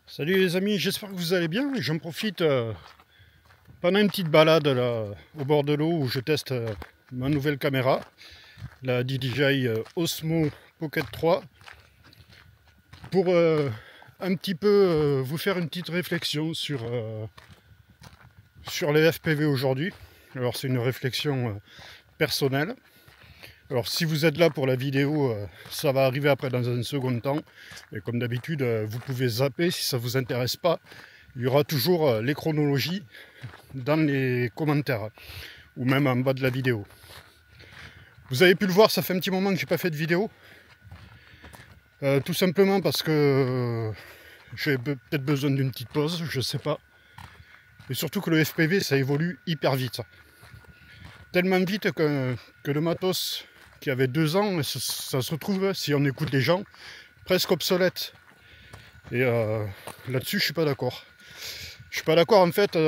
Salut les amis, j'espère que vous allez bien. J'en profite pendant une petite balade là, au bord de l'eau où je teste ma nouvelle caméra, la DJI Osmo Pocket 3, pour un petit peu vous faire une petite réflexion sur les FPV aujourd'hui. Alors c'est une réflexion personnelle. Alors si vous êtes là pour la vidéo, ça va arriver après dans un second temps. Et comme d'habitude, vous pouvez zapper si ça ne vous intéresse pas. Il y aura toujours les chronologies dans les commentaires ou même en bas de la vidéo. Vous avez pu le voir, ça fait un petit moment que j'ai pas fait de vidéo. Tout simplement parce que j'ai peut-être besoin d'une petite pause, je sais pas. Et surtout que le FPV, ça évolue hyper vite. Tellement vite que le matos qui avait 2 ans, ça se retrouve, si on écoute les gens, presque obsolète. Et là-dessus, je suis pas d'accord. Je suis pas d'accord, en fait.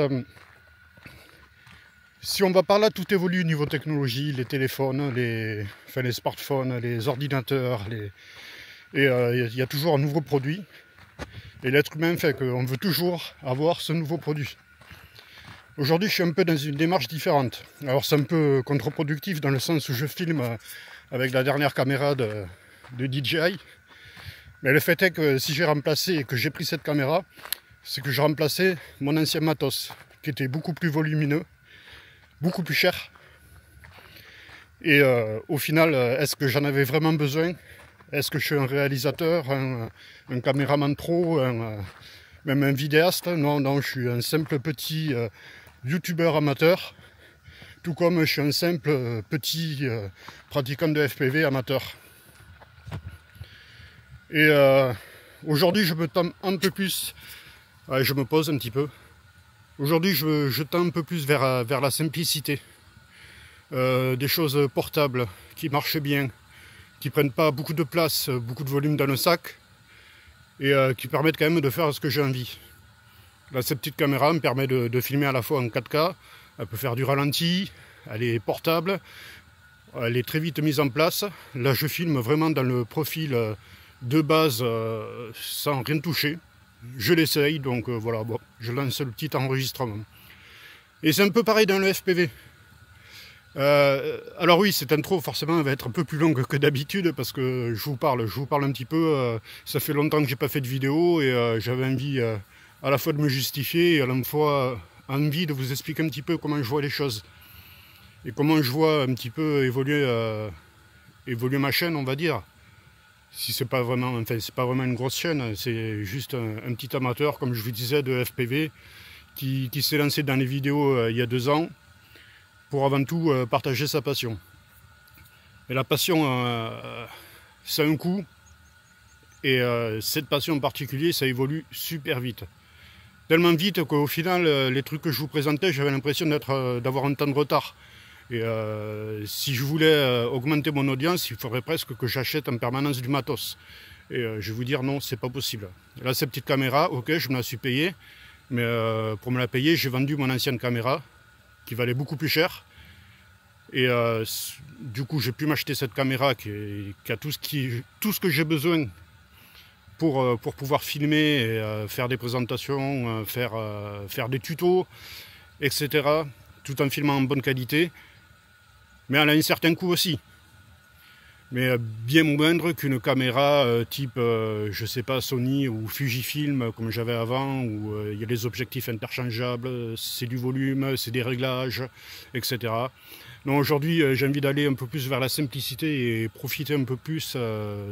Si on va par là, tout évolue au niveau technologie, les téléphones, les smartphones, les ordinateurs, et il y a toujours un nouveau produit. Et l'être humain fait qu'on veut toujours avoir ce nouveau produit. Aujourd'hui, je suis un peu dans une démarche différente. Alors, c'est un peu contre-productif dans le sens où je filme avec la dernière caméra de DJI. Mais le fait est que si j'ai remplacé et que j'ai pris cette caméra, c'est que j'ai remplacé mon ancien matos, qui était beaucoup plus volumineux, beaucoup plus cher. Et au final, est-ce que j'en avais vraiment besoin? Est-ce que je suis un réalisateur, un caméraman pro, même un vidéaste? Non, je suis un simple petit youtubeur amateur, tout comme je suis un simple petit pratiquant de FPV amateur. Et aujourd'hui, je me tends un peu plus, je me pose un petit peu. Aujourd'hui, je tends un peu plus vers la simplicité. Des choses portables, qui marchent bien, qui prennent pas beaucoup de place, beaucoup de volume dans le sac, et qui permettent quand même de faire ce que j'ai envie. Là, cette petite caméra me permet de filmer à la fois en 4K, elle peut faire du ralenti, elle est portable, elle est très vite mise en place. Là, je filme vraiment dans le profil de base, sans rien toucher. Je l'essaye, donc voilà, bon, je lance le petit enregistrement. Et c'est un peu pareil dans le FPV. Alors oui, cette intro forcément va être un peu plus longue que d'habitude parce que je vous parle un petit peu. Ça fait longtemps que j'ai pas fait de vidéo et j'avais envie à la fois de me justifier et à la fois envie de vous expliquer un petit peu comment je vois les choses et comment je vois un petit peu évoluer ma chaîne, on va dire. Si c'est pas vraiment, enfin c'est pas vraiment une grosse chaîne, c'est juste un petit amateur, comme je vous disais, de FPV qui s'est lancé dans les vidéos il y a 2 ans pour avant tout partager sa passion. Et la passion, ça a un coût, et cette passion en particulier, ça évolue super vite. Tellement vite qu'au final, les trucs que je vous présentais, j'avais l'impression d'avoir un temps de retard. Et si je voulais augmenter mon audience, il faudrait presque que j'achète en permanence du matos. Et je vais vous dire non, c'est pas possible. Là, cette petite caméra, ok, je me la suis payée, mais pour me la payer, j'ai vendu mon ancienne caméra, qui valait beaucoup plus cher. Et du coup, j'ai pu m'acheter cette caméra qui a tout ce que j'ai besoin pour pouvoir filmer et faire des présentations, faire des tutos, etc. Tout en filmant en bonne qualité. Mais elle a un certain coût aussi. Mais bien moindre qu'une caméra type, je sais pas, Sony ou Fujifilm comme j'avais avant, où il y a les objectifs interchangeables, c'est du volume, c'est des réglages, etc. Donc aujourd'hui, j'ai envie d'aller un peu plus vers la simplicité et profiter un peu plus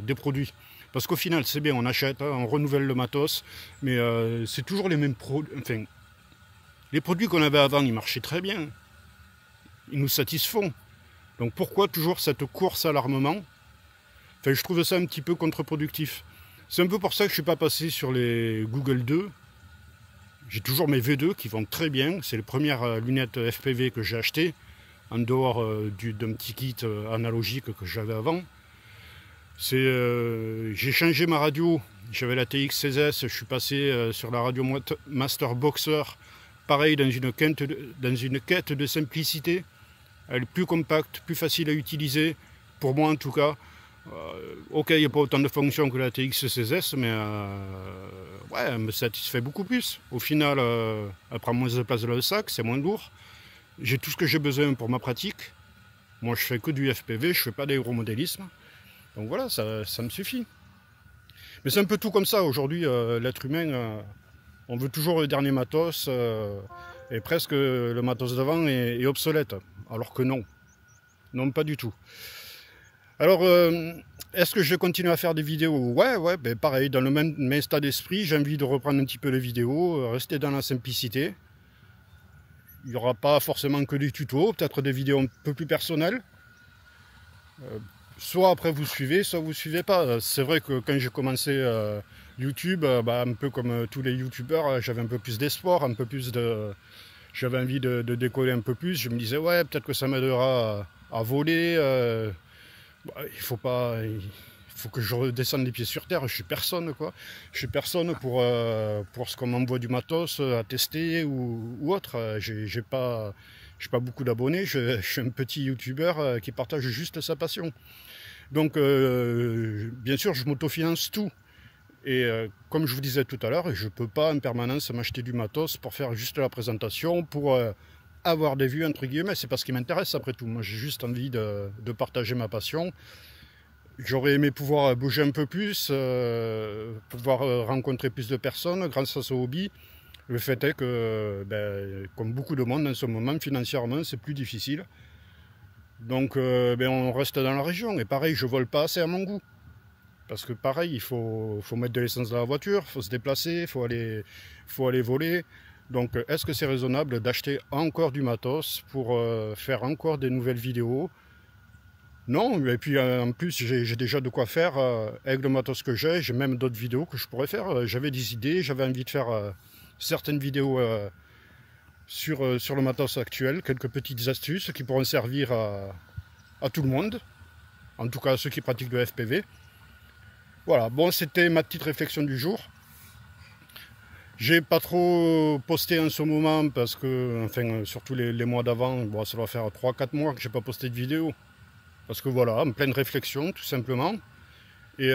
des produits. Parce qu'au final, c'est bien, on achète, on renouvelle le matos, mais c'est toujours les mêmes produits. Enfin, les produits qu'on avait avant, ils marchaient très bien. Ils nous satisfont. Donc pourquoi toujours cette course à l'armement? Enfin, je trouve ça un petit peu contre-productif. C'est un peu pour ça que je ne suis pas passé sur les Google 2. J'ai toujours mes V2 qui vont très bien. C'est les premières lunettes FPV que j'ai achetées, en dehors d'un petit kit analogique que j'avais avant. J'ai changé ma radio. J'avais la TX16S, je suis passé sur la radio Master Boxer. Pareil, dans une quête de simplicité. Elle est plus compacte, plus facile à utiliser, pour moi en tout cas. Ok, il n'y a pas autant de fonctions que la TX 16S, mais ouais, elle me satisfait beaucoup plus. Au final, elle prend moins de place dans le sac, c'est moins lourd. J'ai tout ce que j'ai besoin pour ma pratique. Moi, je fais que du FPV, je fais pas d'aéromodélisme. Donc voilà, ça me suffit. Mais c'est un peu tout comme ça. Aujourd'hui, l'être humain, on veut toujours le dernier matos, et presque le matos d'avant est obsolète. Alors que non. Non, pas du tout. Alors, est-ce que je vais continuer à faire des vidéos? Ouais, ben pareil, dans le même état d'esprit, j'ai envie de reprendre un petit peu les vidéos, rester dans la simplicité. Il n'y aura pas forcément que des tutos, peut-être des vidéos un peu plus personnelles. Soit après vous suivez, soit vous suivez pas. C'est vrai que quand j'ai commencé YouTube, un peu comme tous les youtubeurs, j'avais un peu plus d'espoir, un peu plus de... J'avais envie de décoller un peu plus. Je me disais, ouais, peut-être que ça m'aidera à voler. Il faut que je redescende les pieds sur terre. Je suis personne, quoi. Je suis personne pour ce qu'on m'envoie du matos à tester ou autre. J'ai pas beaucoup d'abonnés. Je suis un petit youtubeur qui partage juste sa passion. Donc, bien sûr, je m'autofinance tout. Et comme je vous disais tout à l'heure, je ne peux pas en permanence m'acheter du matos pour faire juste la présentation, pour avoir des vues, entre guillemets. C'est pas ce qui m'intéresse après tout. Moi, j'ai juste envie de partager ma passion. J'aurais aimé pouvoir bouger un peu plus, pouvoir rencontrer plus de personnes grâce à ce hobby. Le fait est que, comme beaucoup de monde en ce moment, financièrement, c'est plus difficile. Donc, on reste dans la région. Et pareil, je vole pas assez à mon goût. Parce que pareil, il faut mettre de l'essence dans la voiture, il faut se déplacer, il faut aller voler. Donc est-ce que c'est raisonnable d'acheter encore du matos pour faire encore des nouvelles vidéos? Non, et puis en plus j'ai déjà de quoi faire avec le matos que j'ai même d'autres vidéos que je pourrais faire. J'avais des idées, j'avais envie de faire certaines vidéos sur le matos actuel, quelques petites astuces qui pourront servir à tout le monde, en tout cas à ceux qui pratiquent le FPV. Voilà, bon, c'était ma petite réflexion du jour. J'ai pas trop posté en ce moment parce que, enfin, surtout les mois d'avant, bon, ça doit faire 3-4 mois que j'ai pas posté de vidéo. Parce que voilà, en pleine réflexion, tout simplement. Et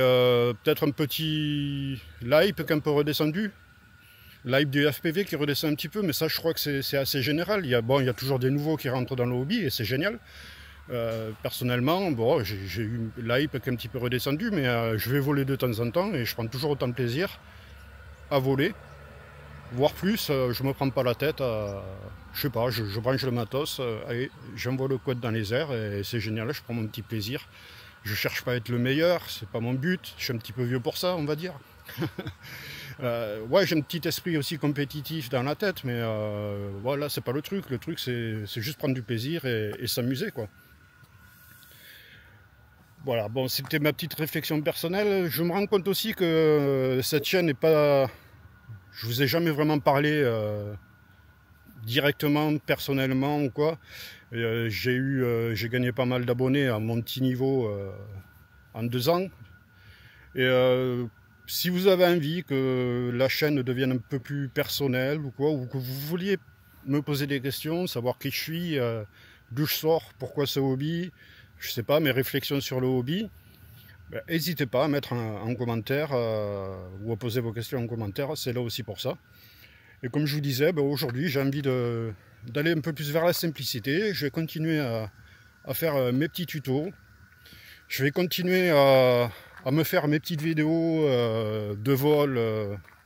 peut-être un petit l'hype qui est un peu redescendu. L'hype du FPV qui redescend un petit peu, mais ça, je crois que c'est assez général. Il y a toujours des nouveaux qui rentrent dans le hobby et c'est génial. Personnellement, bon, j'ai eu l'hype qui est un petit peu redescendu, mais je vais voler de temps en temps et je prends toujours autant de plaisir à voler. Voire plus, je me prends pas la tête, je sais pas, je branche le matos, allez, j'envoie le quad dans les airs et c'est génial, je prends mon petit plaisir. Je cherche pas à être le meilleur, c'est pas mon but, je suis un petit peu vieux pour ça, on va dire. Ouais, j'ai un petit esprit aussi compétitif dans la tête, mais voilà, c'est pas le truc c'est juste prendre du plaisir et s'amuser, quoi. Voilà, bon, c'était ma petite réflexion personnelle. Je me rends compte aussi que cette chaîne n'est pas... Je vous ai jamais vraiment parlé directement, personnellement ou quoi. J'ai gagné pas mal d'abonnés à mon petit niveau en 2 ans. Et si vous avez envie que la chaîne devienne un peu plus personnelle ou quoi, ou que vous vouliez me poser des questions, savoir qui je suis, d'où je sors, pourquoi ce hobby, je sais pas, mes réflexions sur le hobby, n'hésitez pas à mettre en commentaire ou à poser vos questions en commentaire, c'est là aussi pour ça. Et comme je vous disais, aujourd'hui j'ai envie d'aller un peu plus vers la simplicité. Je vais continuer à faire mes petits tutos. Je vais continuer à me faire mes petites vidéos de vol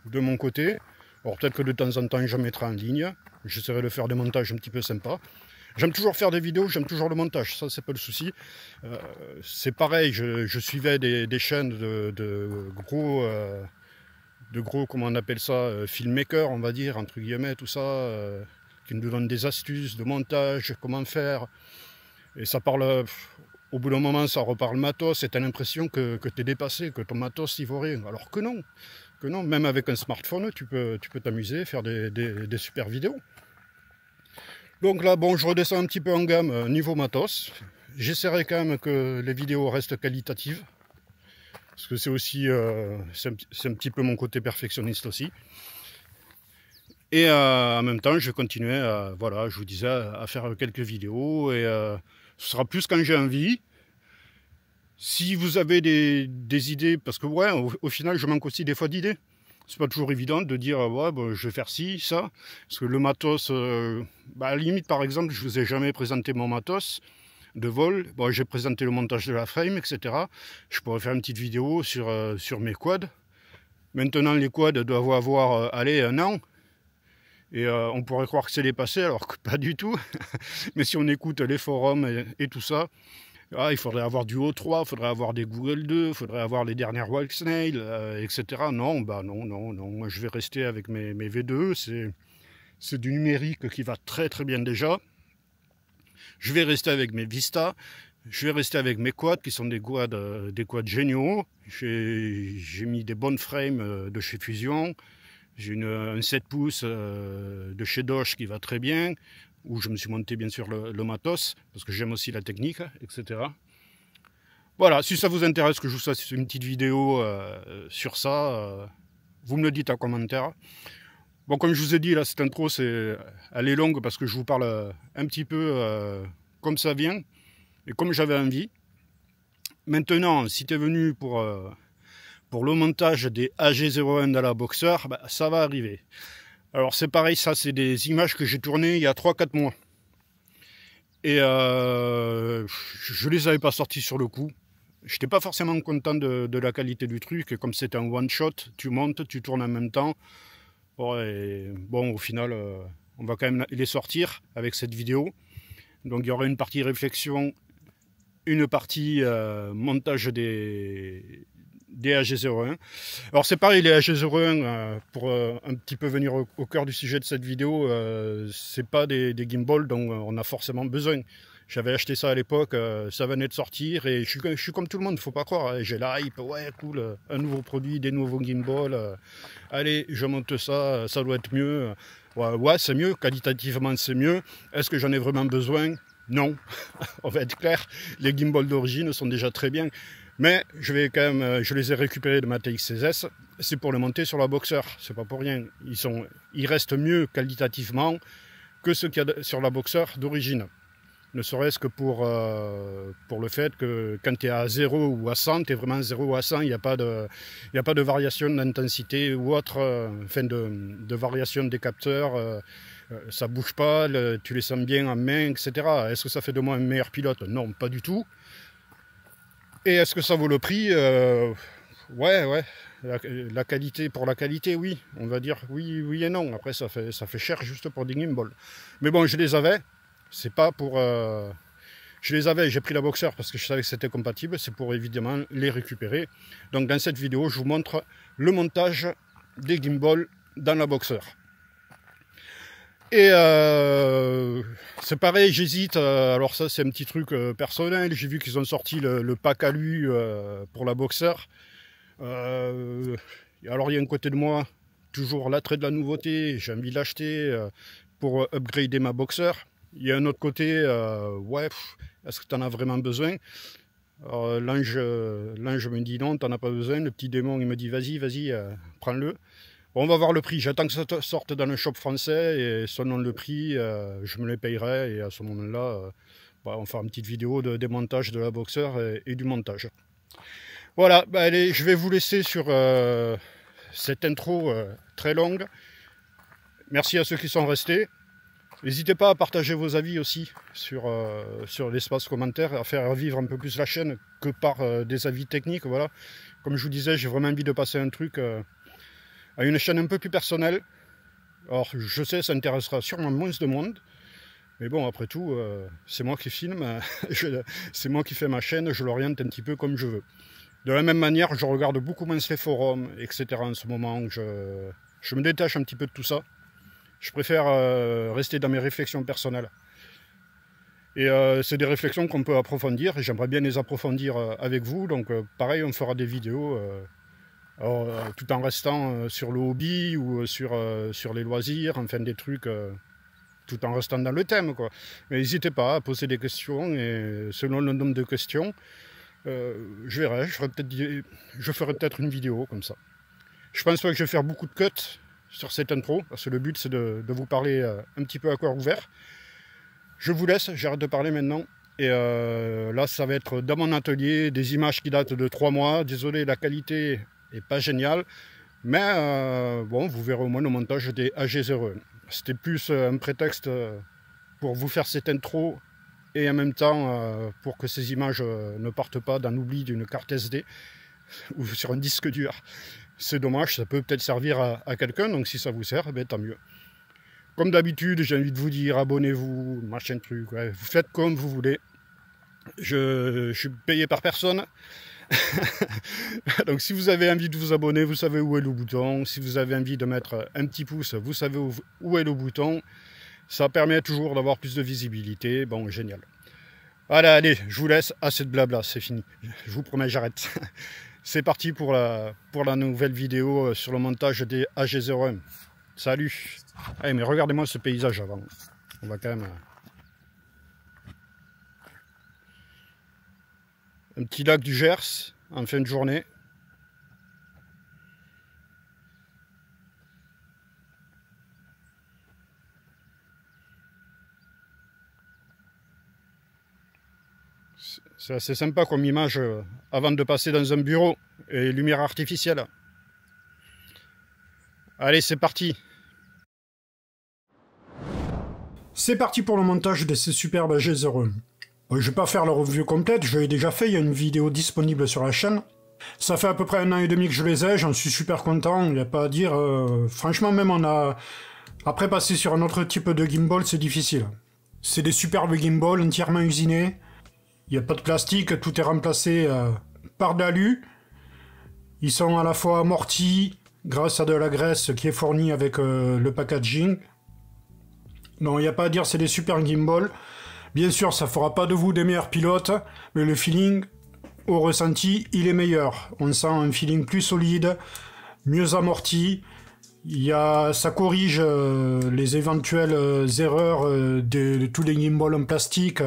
de mon côté. Alors peut-être que de temps en temps j'en mettrai en ligne. J'essaierai de faire des montages un petit peu sympas. J'aime toujours faire des vidéos, j'aime toujours le montage, ça c'est pas le souci. C'est pareil, je suivais des chaînes de gros, comment on appelle ça, filmmakers, on va dire, entre guillemets, tout ça, qui nous donnent des astuces de montage, comment faire. Et ça parle, au bout d'un moment, ça reparle matos, et t'as l'impression que t'es dépassé, que ton matos il vaut rien. Alors que non, même avec un smartphone, tu peux t'amuser, faire des super vidéos. Donc là, bon, je redescends un petit peu en gamme niveau matos. J'essaierai quand même que les vidéos restent qualitatives. Parce que c'est aussi, c'est un petit peu mon côté perfectionniste aussi. Et en même temps, je continuais, voilà, je vous disais, à faire quelques vidéos. Et ce sera plus quand j'ai envie. Si vous avez des idées, parce que ouais, au final, je manque aussi des fois d'idées. C'est pas toujours évident de dire, ouais, bon, je vais faire ci, ça. Parce que le matos, à la limite, par exemple, je vous ai jamais présenté mon matos de vol. Bon, j'ai présenté le montage de la frame, etc. Je pourrais faire une petite vidéo sur mes quads. Maintenant, les quads doivent avoir, allez, 1 an. Et on pourrait croire que c'est dépassé, alors que pas du tout. Mais si on écoute les forums et tout ça, il faudrait avoir du O3, il faudrait avoir des Google 2, il faudrait avoir les dernières Walksnail, etc. Non, non. Moi, je vais rester avec mes V2. C'est du numérique qui va très très bien déjà. Je vais rester avec mes Vista. Je vais rester avec mes quads qui sont des quads géniaux. J'ai mis des bonnes frames de chez Fusion. J'ai un 7 pouces de chez Doge qui va très bien, où je me suis monté bien sûr le matos, parce que j'aime aussi la technique, etc. Voilà, si ça vous intéresse que je vous fasse une petite vidéo sur ça, vous me le dites en commentaire. Bon, comme je vous ai dit, là, cette intro, elle est longue parce que je vous parle un petit peu comme ça vient, et comme j'avais envie. Maintenant, si tu es venu pour le montage des AG01 dans la Boxer, ça va arriver. Alors c'est pareil, ça c'est des images que j'ai tournées il y a 3-4 mois. Et je les avais pas sorties sur le coup. J'étais pas forcément content de la qualité du truc. Et comme c'est un one shot, tu montes, tu tournes en même temps. Bon, au final, on va quand même les sortir avec cette vidéo. Donc il y aura une partie réflexion, une partie montage des AG01. Alors c'est pareil, les AG01, pour un petit peu venir au cœur du sujet de cette vidéo, c'est pas des gimbals dont on a forcément besoin. J'avais acheté ça à l'époque, ça venait de sortir et je suis comme tout le monde, faut pas croire, hein. J'ai la hype, ouais cool, un nouveau produit, des nouveaux gimbals, allez je monte ça, ça doit être mieux. Ouais c'est mieux, qualitativement c'est mieux. Est-ce que j'en ai vraiment besoin? Non, on va être clair, les gimbals d'origine sont déjà très bien. Mais je les ai récupérés de ma TX16S, c'est pour les monter sur la Boxer, c'est pas pour rien. Ils restent mieux qualitativement que ceux qu'il y a sur la Boxer d'origine. Ne serait-ce que pour le fait que quand tu es à 0 ou à 100, tu es vraiment 0 ou à 100, il n'y a pas de variation d'intensité ou autre, de variation des capteurs, ça bouge pas, tu les sens bien en main, etc. Est-ce que ça fait de moi un meilleur pilote? Non, pas du tout. Et est-ce que ça vaut le prix? Ouais. La qualité, pour la qualité, oui. On va dire oui et non. Après, ça fait cher juste pour des gimbals. Mais bon, je les avais. C'est pas pour... Je les avais, j'ai pris la Boxer parce que je savais que c'était compatible. C'est pour évidemment les récupérer. Donc dans cette vidéo, je vous montre le montage des gimbals dans la Boxer. Et c'est pareil, j'hésite, alors ça c'est un petit truc personnel, j'ai vu qu'ils ont sorti le pack alu pour la Boxer. Alors il y a un côté de moi, toujours l'attrait de la nouveauté, j'ai envie de l'acheter pour upgrader ma Boxer. Il y a un autre côté, ouais, est-ce que tu en as vraiment besoin? L'ange me dit non, tu n'en as pas besoin, le petit démon il me dit vas-y, prends-le. Bon, on va voir le prix, j'attends que ça sorte dans le shop français et selon le prix, je me les payerai et à ce moment-là, on fera une petite vidéo de démontage de la Boxer et du montage. Voilà, allez, je vais vous laisser sur cette intro très longue. Merci à ceux qui sont restés. N'hésitez pas à partager vos avis aussi sur l'espace commentaire, à faire vivre un peu plus la chaîne que par des avis techniques. Voilà. Comme je vous disais, j'ai vraiment envie de passer un truc... à une chaîne un peu plus personnelle. Alors je sais, ça intéressera sûrement moins de monde, mais bon, après tout, c'est moi qui filme, c'est moi qui fais ma chaîne, je l'oriente un petit peu comme je veux. De la même manière, je regarde beaucoup moins les forums, etc. en ce moment, je me détache un petit peu de tout ça. Je préfère rester dans mes réflexions personnelles. Et c'est des réflexions qu'on peut approfondir, et j'aimerais bien les approfondir avec vous, donc pareil, on fera des vidéos... Alors, tout en restant sur le hobby ou sur les loisirs, enfin des trucs, tout en restant dans le thème, quoi. Mais n'hésitez pas à poser des questions et selon le nombre de questions, je verrai, je ferai peut-être une vidéo comme ça. Je pense pas que je vais faire beaucoup de cuts sur cette intro, parce que le but c'est de vous parler un petit peu à cœur ouvert. Je vous laisse, j'arrête de parler maintenant. Et là, ça va être dans mon atelier, des images qui datent de 3 mois. Désolé, la qualité n'est pas géniale. Mais bon, vous verrez au moins le montage des AG01. C'était plus un prétexte pour vous faire cette intro et en même temps pour que ces images ne partent pas d'un oubli d'une carte SD ou sur un disque dur. C'est dommage, ça peut peut-être servir à quelqu'un, donc si ça vous sert, ben, tant mieux. Comme d'habitude, j'ai envie de vous dire, abonnez-vous, machin truc, ouais. Vous faites comme vous voulez. Je suis payé par personne. Donc si vous avez envie de vous abonner, vous savez où est le bouton. Si vous avez envie de mettre un petit pouce, vous savez où est le bouton. Ça permet toujours d'avoir plus de visibilité. Bon, génial. Allez, je vous laisse. Assez de blabla, c'est fini. Je vous promets, j'arrête. C'est parti pour la nouvelle vidéo sur le montage des AG01. Salut. Allez, mais regardez-moi ce paysage avant. On va quand même... Un petit lac du Gers en fin de journée. C'est assez sympa comme image avant de passer dans un bureau et lumière artificielle. Allez, c'est parti. C'est parti pour le montage de ces superbes AG01. Je ne vais pas faire la review complète, je l'ai déjà fait, il y a une vidéo disponible sur la chaîne. Ça fait à peu près 1 an et demi que je les ai, j'en suis super content, il n'y a pas à dire. Franchement, même après passer sur un autre type de gimbal, c'est difficile. C'est des superbes gimbals entièrement usinés. Il n'y a pas de plastique, tout est remplacé par de l'alu. Ils sont à la fois amortis grâce à de la graisse qui est fournie avec le packaging. Non, il n'y a pas à dire, c'est des super gimbals. Bien sûr, ça fera pas de vous des meilleurs pilotes, mais le feeling, au ressenti, il est meilleur. On sent un feeling plus solide, mieux amorti. Ça corrige les éventuelles erreurs de tous les gimbals en plastique.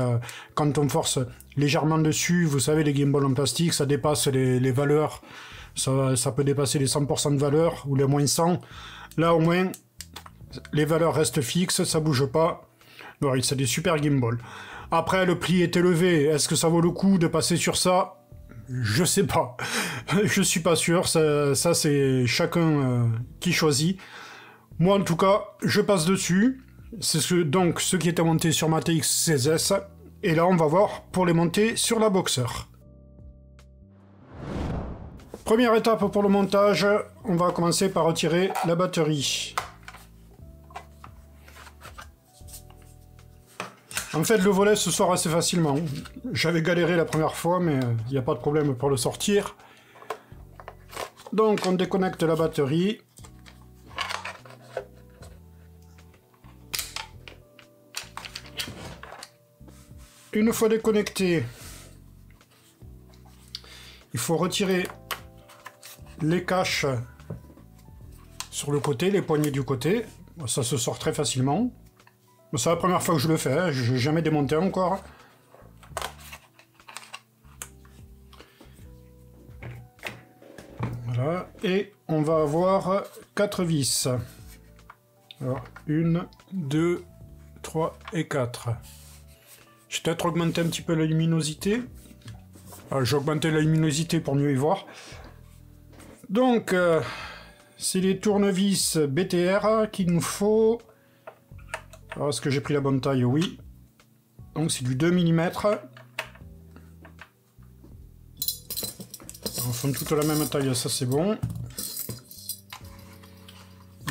Quand on force légèrement dessus, vous savez, les gimbals en plastique, ça dépasse les valeurs. Ça peut dépasser les 100% de valeur, ou les moins 100. Là, au moins, les valeurs restent fixes, ça bouge pas. Oui, c'est des super gimbals. Après, le prix est élevé. Est-ce que ça vaut le coup de passer sur ça? Je sais pas. Je suis pas sûr. Ça c'est chacun qui choisit. Moi, en tout cas, je passe dessus. C'est donc ce qui était monté sur ma TX16S. Et là, on va voir pour les monter sur la Boxer. Première étape pour le montage, on va commencer par retirer la batterie. En fait, le volet se sort assez facilement. J'avais galéré la première fois, mais il n'y a pas de problème pour le sortir. Donc, on déconnecte la batterie. Une fois déconnecté, il faut retirer les caches sur le côté, les poignées du côté. Ça se sort très facilement. C'est la première fois que je le fais, hein. Je n'ai jamais démonté encore. Voilà, et on va avoir 4 vis. Alors, 1, 2, 3 et 4. Je vais peut-être augmenter un petit peu la luminosité. J'ai augmenté la luminosité pour mieux y voir. Donc, c'est les tournevis BTR qu'il nous faut. Alors, est-ce que j'ai pris la bonne taille? Oui. Donc, c'est du 2 mm. Ils font toutes la même taille, ça c'est bon.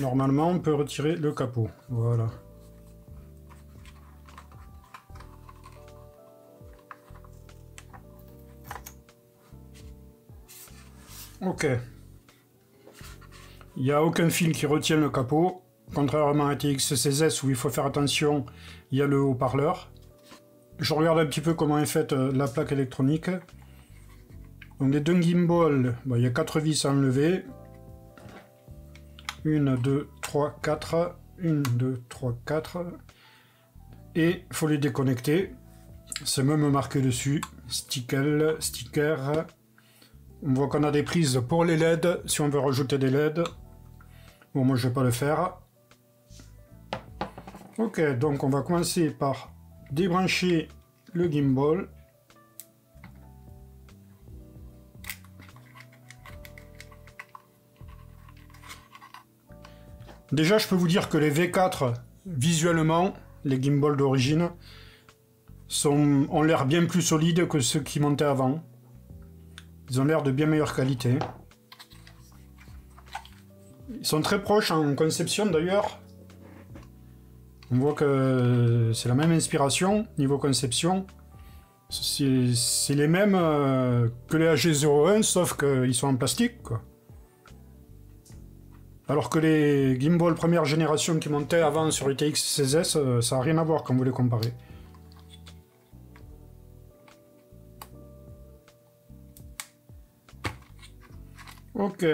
Normalement, on peut retirer le capot. Voilà. Ok. Il n'y a aucun fil qui retient le capot. Contrairement à TX16S où il faut faire attention, il y a le haut-parleur. Je regarde un petit peu comment est faite la plaque électronique. Donc les deux gimbals, il y a 4 vis à enlever. 1, 2, 3, 4. 1, 2, 3, 4. Et il faut les déconnecter. C'est même marqué dessus. Sticker. On voit qu'on a des prises pour les LED, si on veut rajouter des LED. Bon, moi je vais pas le faire. Ok, donc on va commencer par débrancher le gimbal. Déjà, je peux vous dire que les V4, visuellement, les gimbals d'origine, ont l'air bien plus solides que ceux qui montaient avant. Ils ont l'air de bien meilleure qualité. Ils sont très proches en conception d'ailleurs. On voit que c'est la même inspiration niveau conception. C'est les mêmes que les AG01, sauf qu'ils sont en plastique, quoi. Alors que les gimbals première génération qui montaient avant sur les TX16S, ça n'a rien à voir quand vous les comparez. Ok.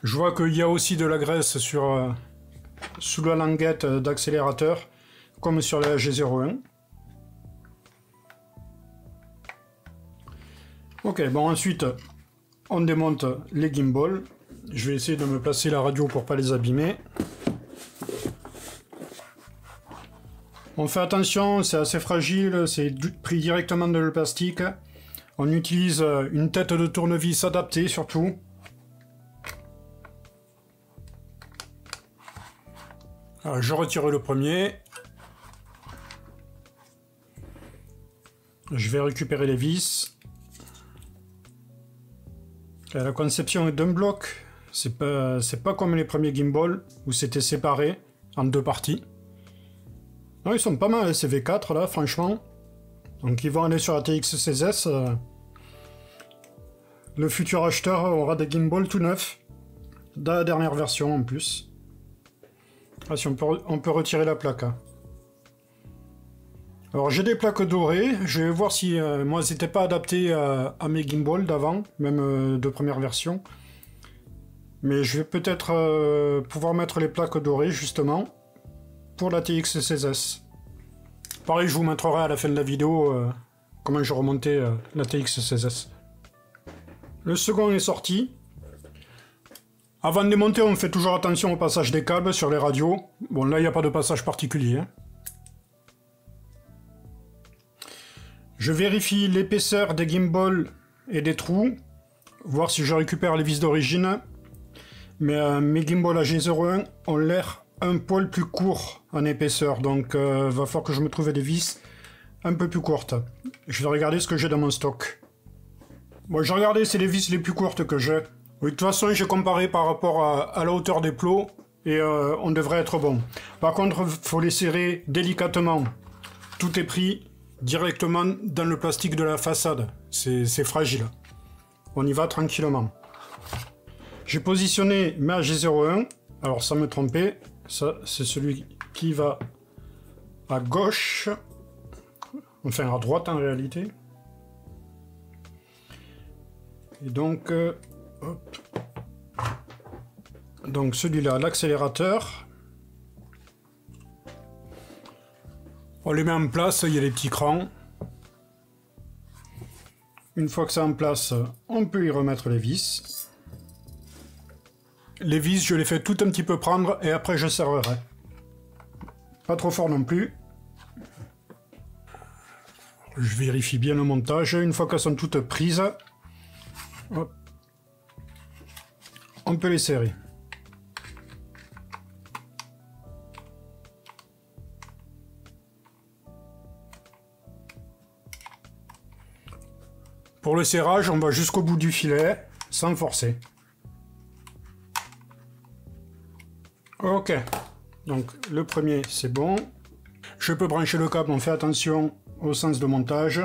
Je vois qu'il y a aussi de la graisse sous la languette d'accélérateur, comme sur la G01. Ok, bon ensuite, on démonte les gimbals. Je vais essayer de me placer la radio pour pas les abîmer. On fait attention, c'est assez fragile, c'est pris directement dans le plastique. On utilise une tête de tournevis adaptée surtout. Alors, je retire le premier. Je vais récupérer les vis. La conception est d'un bloc. C'est pas comme les premiers gimbals où c'était séparé en deux parties. Non, ils sont pas mal ces V4 là, franchement. Donc ils vont aller sur la TX16S. Le futur acheteur aura des gimbals tout neufs. De la dernière version en plus. Ah, si on peut retirer la plaque. Alors j'ai des plaques dorées. Je vais voir si moi elles n'étaient pas adaptées à mes gimbals d'avant, même de première version. Mais je vais peut-être pouvoir mettre les plaques dorées justement pour la TX16S. Pareil, je vous montrerai à la fin de la vidéo comment je remontais la TX16S. Le second est sorti. Avant de démonter, on fait toujours attention au passage des câbles sur les radios. Bon, là, il n'y a pas de passage particulier. Je vérifie l'épaisseur des gimbals et des trous, voir si je récupère les vis d'origine. Mais mes gimbals AG01 ont l'air un poil plus courts en épaisseur, donc va falloir que je me trouve des vis un peu plus courtes. Je vais regarder ce que j'ai dans mon stock. Bon, j'ai regardé, c'est les vis les plus courtes que j'ai. Oui, de toute façon, j'ai comparé par rapport à la hauteur des plots et on devrait être bon. Par contre, il faut les serrer délicatement. Tout est pris directement dans le plastique de la façade. C'est fragile. On y va tranquillement. J'ai positionné ma G01. Alors, sans me tromper, ça, c'est celui qui va à gauche. Enfin, à droite en réalité. Et donc... hop. Donc celui-là, l'accélérateur. On les met en place, il y a les petits crans. Une fois que c'est en place, on peut y remettre les vis. Les vis, je les fais tout un petit peu prendre et après je serrerai. Pas trop fort non plus. Je vérifie bien le montage. Une fois qu'elles sont toutes prises, hop, on peut les serrer. Pour le serrage, on va jusqu'au bout du filet, sans forcer. Ok, donc le premier c'est bon. Je peux brancher le câble, on fait attention au sens de montage.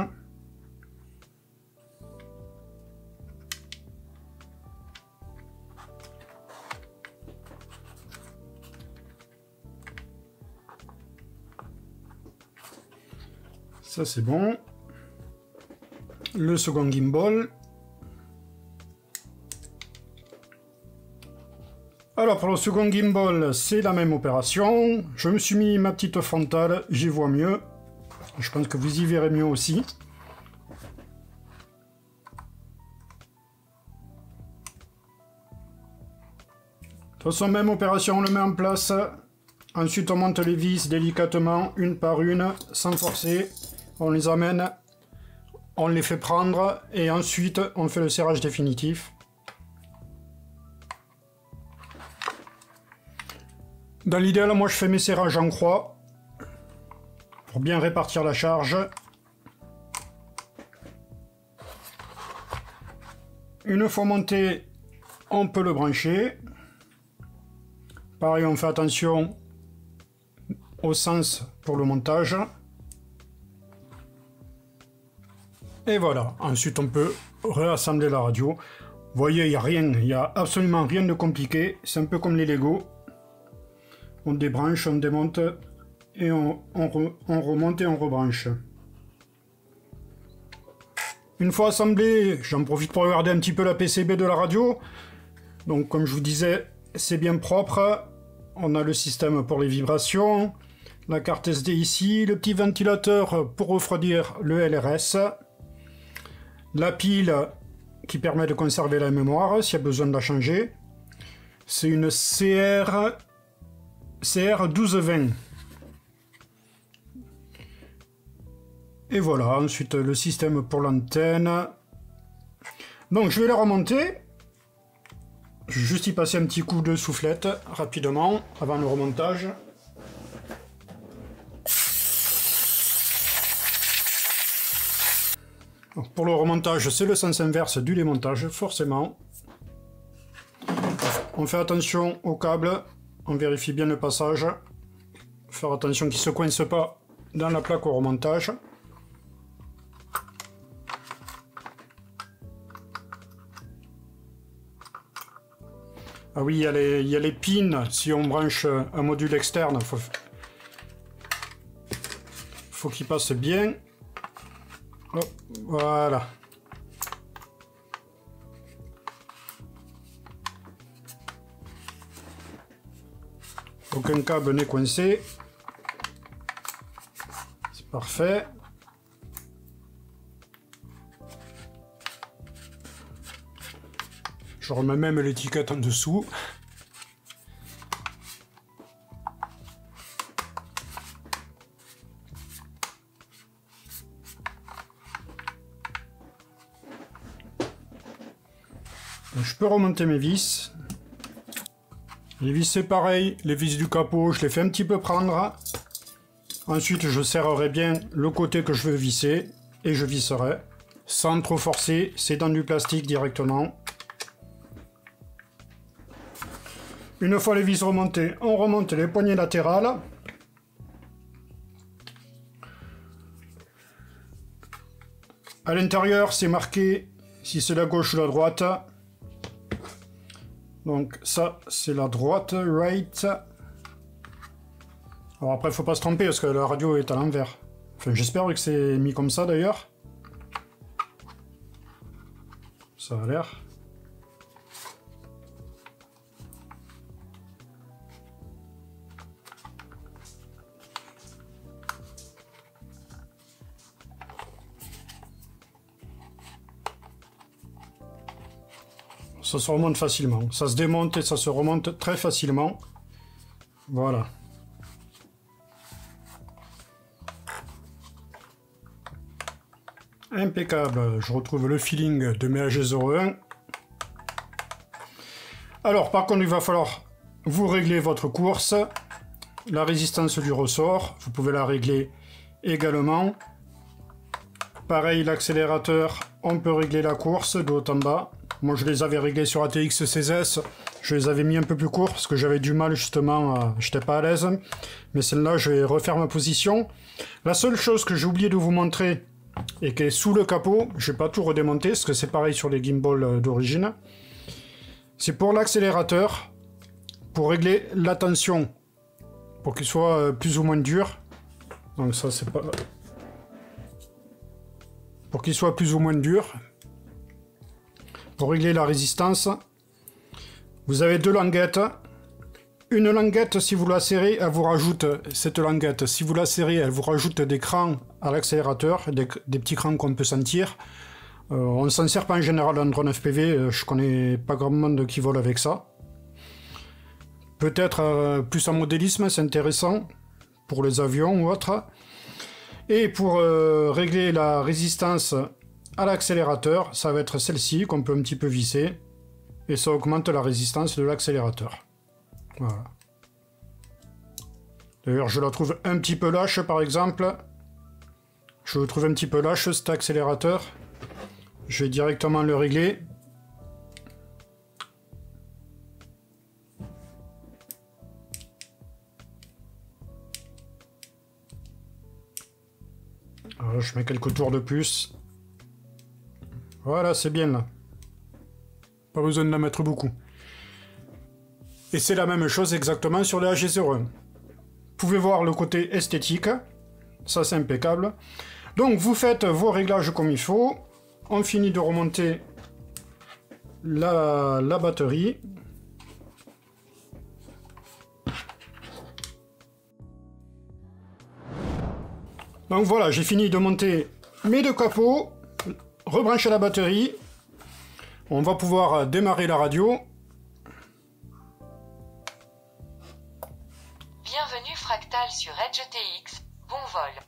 Ça c'est bon. Le second gimbal. Alors pour le second gimbal, c'est la même opération. Je me suis mis ma petite frontale, j'y vois mieux. Je pense que vous y verrez mieux aussi. De toute façon, même opération, on le met en place. Ensuite, on monte les vis délicatement, une par une, sans forcer. On les amène, on les fait prendre et ensuite, on fait le serrage définitif. Dans l'idéal, moi, je fais mes serrages en croix pour bien répartir la charge. Une fois monté, on peut le brancher. Pareil, on fait attention au sens pour le montage. Et voilà, ensuite on peut réassembler la radio. Vous voyez, il n'y a absolument rien de compliqué. C'est un peu comme les Lego. On débranche, on démonte et on remonte et on rebranche. Une fois assemblé, j'en profite pour regarder un petit peu la PCB de la radio. Donc comme je vous disais, c'est bien propre. On a le système pour les vibrations, la carte SD ici, le petit ventilateur pour refroidir le LRS, la pile qui permet de conserver la mémoire s'il y a besoin de la changer. C'est une CR1220. Et voilà, ensuite le système pour l'antenne. Donc je vais la remonter. Je vais juste y passer un petit coup de soufflette rapidement avant le remontage. Donc, pour le remontage, c'est le sens inverse du démontage, forcément. On fait attention au câble, on vérifie bien le passage. Faire attention qu'il ne se coince pas dans la plaque au remontage. Ah oui, il y a les pins, si on branche un module externe, faut qu'il passe bien. Oh, voilà. Aucun câble n'est coincé. C'est parfait. Je remets même l'étiquette en dessous. Je peux remonter mes vis. Les vis c'est pareil, les vis du capot je les fais un petit peu prendre. Ensuite je serrerai bien le côté que je veux visser et je visserai sans trop forcer, c'est dans du plastique directement. Une fois les vis remontées, on remonte les poignées latérales. À l'intérieur, c'est marqué si c'est la gauche ou la droite. Donc ça, c'est la droite, right. Alors après, il ne faut pas se tromper parce que la radio est à l'envers. Enfin, j'espère que c'est mis comme ça d'ailleurs. Ça a l'air. Ça se remonte facilement. Ça se démonte et ça se remonte très facilement. Voilà. Impeccable. Je retrouve le feeling de mes AG01. Alors, par contre, il va falloir vous régler votre course. La résistance du ressort, vous pouvez la régler également. Pareil, l'accélérateur, on peut régler la course de haut en bas. Moi, je les avais réglés sur ATX 16S. Je les avais mis un peu plus courts parce que j'avais du mal justement, j'étais pas à l'aise. Mais celle-là, je vais refaire ma position. La seule chose que j'ai oublié de vous montrer et qui est sous le capot, je vais pas tout redémonter parce que c'est pareil sur les gimbals d'origine. C'est pour l'accélérateur, pour régler la tension, pour qu'il soit plus ou moins dur. Donc ça, c'est pas... Pour qu'il soit plus ou moins dur. Pour régler la résistance, vous avez deux languettes. Une languette, si vous la serrez, elle vous rajoute cette languette. Si vous la serrez, elle vous rajoute des crans à l'accélérateur, des petits crans qu'on peut sentir. On ne s'en sert pas en général en drone FPV, je connais pas grand monde qui vole avec ça. peut-être plus en modélisme, c'est intéressant pour les avions ou autres. Et pour régler la résistance à l'accélérateur, ça va être celle-ci qu'on peut un petit peu visser. Et ça augmente la résistance de l'accélérateur. Voilà. D'ailleurs, je la trouve un petit peu lâche, par exemple. Je le trouve un petit peu lâche, cet accélérateur. Je vais directement le régler. Alors, je mets quelques tours de plus. Voilà, c'est bien là. Pas besoin de la mettre beaucoup. Et c'est la même chose exactement sur les AG01. Vous pouvez voir le côté esthétique. Ça, c'est impeccable. Donc, vous faites vos réglages comme il faut. On finit de remonter la batterie. Donc voilà, j'ai fini de monter mes deux capots, rebrancher la batterie. On va pouvoir démarrer la radio. Bienvenue Fractal sur Edge TX, bon vol.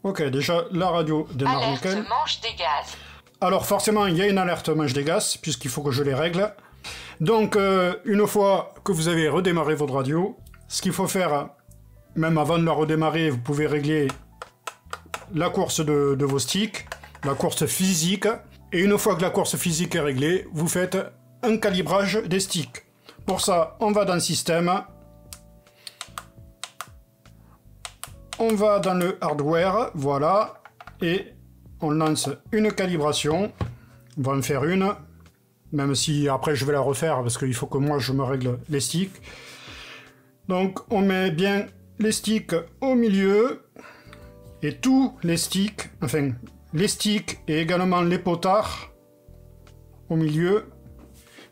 Ok, déjà la radio démarre Alerte nickel. manche des gaz. Alors forcément, il y a une alerte manche des gaz, puisqu'il faut que je les règle. Donc, une fois que vous avez redémarré votre radio, ce qu'il faut faire, même avant de la redémarrer, vous pouvez régler la course de vos sticks, la course physique. Et une fois que la course physique est réglée, vous faites un calibrage des sticks. Pour ça, on va dans Système. On va dans le Hardware, voilà. Et on lance une calibration. On va en faire une. Même si après je vais la refaire parce qu'il faut que moi je me règle les sticks. Donc on met bien les sticks au milieu. Et tous les sticks, enfin les sticks et également les potards au milieu.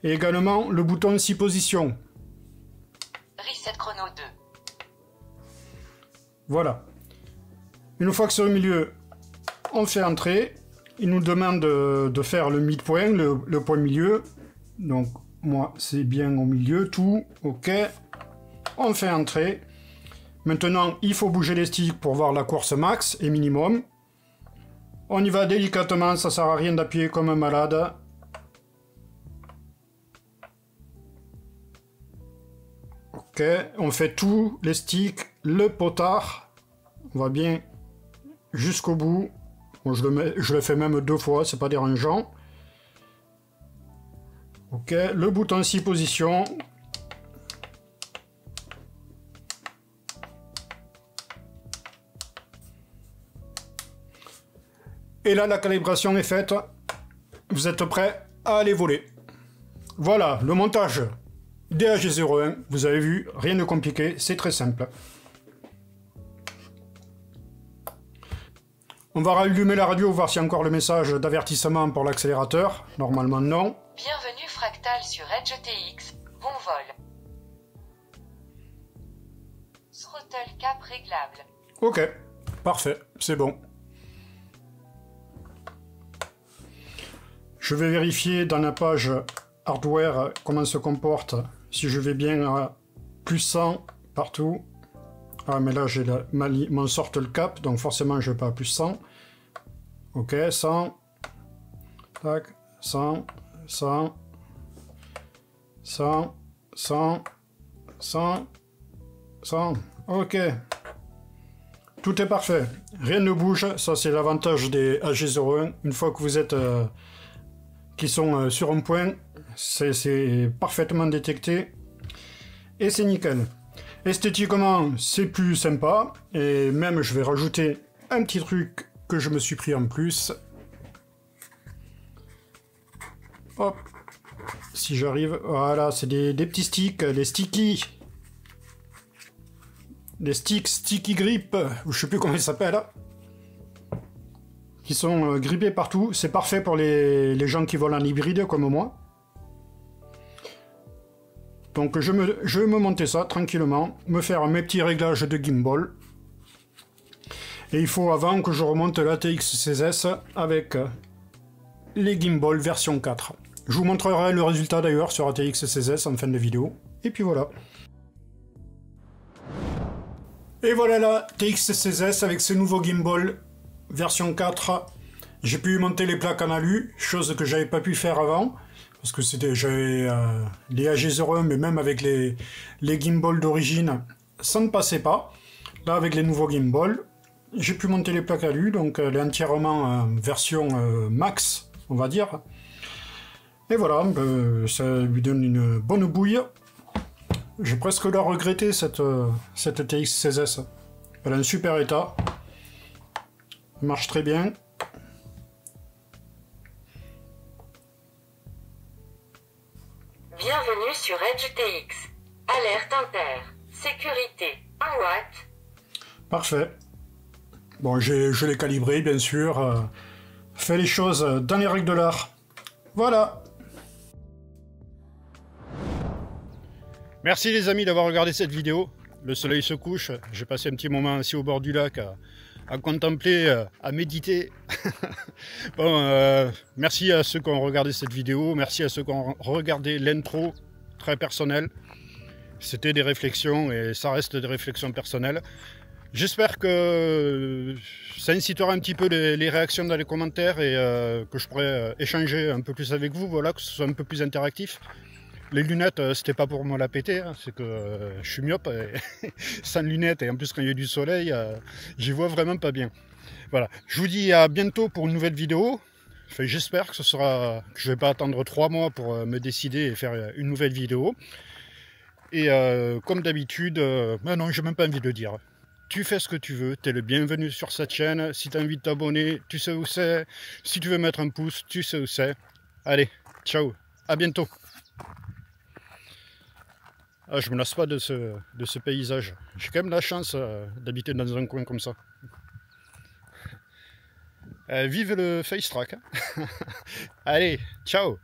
Et également le bouton 6 positions. Reset chrono 2. Voilà. Une fois que c'est au milieu, on fait entrer. Il nous demande de faire le midpoint, le point milieu. Donc moi c'est bien au milieu, tout. Ok. On fait entrer. Maintenant il faut bouger les sticks pour voir la course max et minimum. On y va délicatement, ça sert à rien d'appuyer comme un malade. Ok, on fait tous les sticks, le potard. On va bien jusqu'au bout. Bon, je le fais même 2 fois, c'est pas dérangeant. Ok, le bouton 6 positions. Et là, la calibration est faite. Vous êtes prêts à aller voler. Voilà, le montage des AG01. Vous avez vu, rien de compliqué, c'est très simple. On va rallumer la radio, voir s'il y a encore le message d'avertissement pour l'accélérateur. Normalement, non. Bienvenue Fractal sur Edge TX, bon vol. Throttle cap réglable. Ok, parfait, c'est bon. Je vais vérifier dans la page hardware comment se comporte, si je vais bien à plus 100 partout. Ah mais là j'ai mon sort le cap, donc forcément je vais pas à plus 100. Ok, 100. Tac, 100, 100, 100, 100, 100, 100. Ok. Tout est parfait. Rien ne bouge. Ça c'est l'avantage des AG01. Une fois que vous êtes... qui sont sur un point, c'est parfaitement détecté. Et c'est nickel. Esthétiquement, c'est plus sympa. Et même, je vais rajouter un petit truc que je me suis pris en plus. Hop. Si j'arrive. Voilà, c'est des petits sticks, des stickies. Des sticks sticky grip. Je sais plus comment ils s'appellent. Qui sont grippés partout. C'est parfait pour les gens qui volent en hybride comme moi. Donc je vais me monter ça tranquillement, me faire mes petits réglages de gimbal. Et il faut avant que je remonte la TX16S avec les gimbal version 4. Je vous montrerai le résultat d'ailleurs sur la TX16S en fin de vidéo. Et puis voilà. Et voilà la TX16S avec ses nouveaux gimbal version 4. J'ai pu monter les plaques en alu, chose que j'avais pas pu faire avant. Parce que j'avais les AG01, mais même avec les gimbals d'origine, ça ne passait pas. Là, avec les nouveaux gimbals, j'ai pu monter les plaques alu, donc elle est entièrement version max, on va dire. Et voilà, ça lui donne une bonne bouille. J'ai presque la regretté, cette TX16S. Elle est en super état. Elle marche très bien. Bienvenue sur Edge TX. Alerte inter. Sécurité 1 watt. Parfait. Bon, je l'ai calibré, bien sûr. Fait les choses dans les règles de l'art. Voilà. Merci les amis d'avoir regardé cette vidéo. Le soleil se couche. J'ai passé un petit moment assis au bord du lac à contempler, à méditer. Bon, merci à ceux qui ont regardé cette vidéo. Merci à ceux qui ont regardé l'intro, très personnel. C'était des réflexions et ça reste des réflexions personnelles. J'espère que ça incitera un petit peu les réactions dans les commentaires et que je pourrai échanger un peu plus avec vous, voilà, que ce soit un peu plus interactif. Les lunettes, c'était pas pour me la péter, hein, c'est que je suis myope, et sans lunettes, et en plus quand il y a du soleil, j'y vois vraiment pas bien. Voilà, je vous dis à bientôt pour une nouvelle vidéo. Enfin, j'espère que je vais pas attendre 3 mois pour me décider et faire une nouvelle vidéo. Et comme d'habitude, non, j'ai même pas envie de le dire. Tu fais ce que tu veux, tu es le bienvenu sur cette chaîne. Si tu as envie de t'abonner, tu sais où c'est. Si tu veux mettre un pouce, tu sais où c'est. Allez, ciao, à bientôt. Ah, je me lasse pas de ce paysage. J'ai quand même la chance d'habiter dans un coin comme ça. Vive le FaceTrack. Allez, ciao.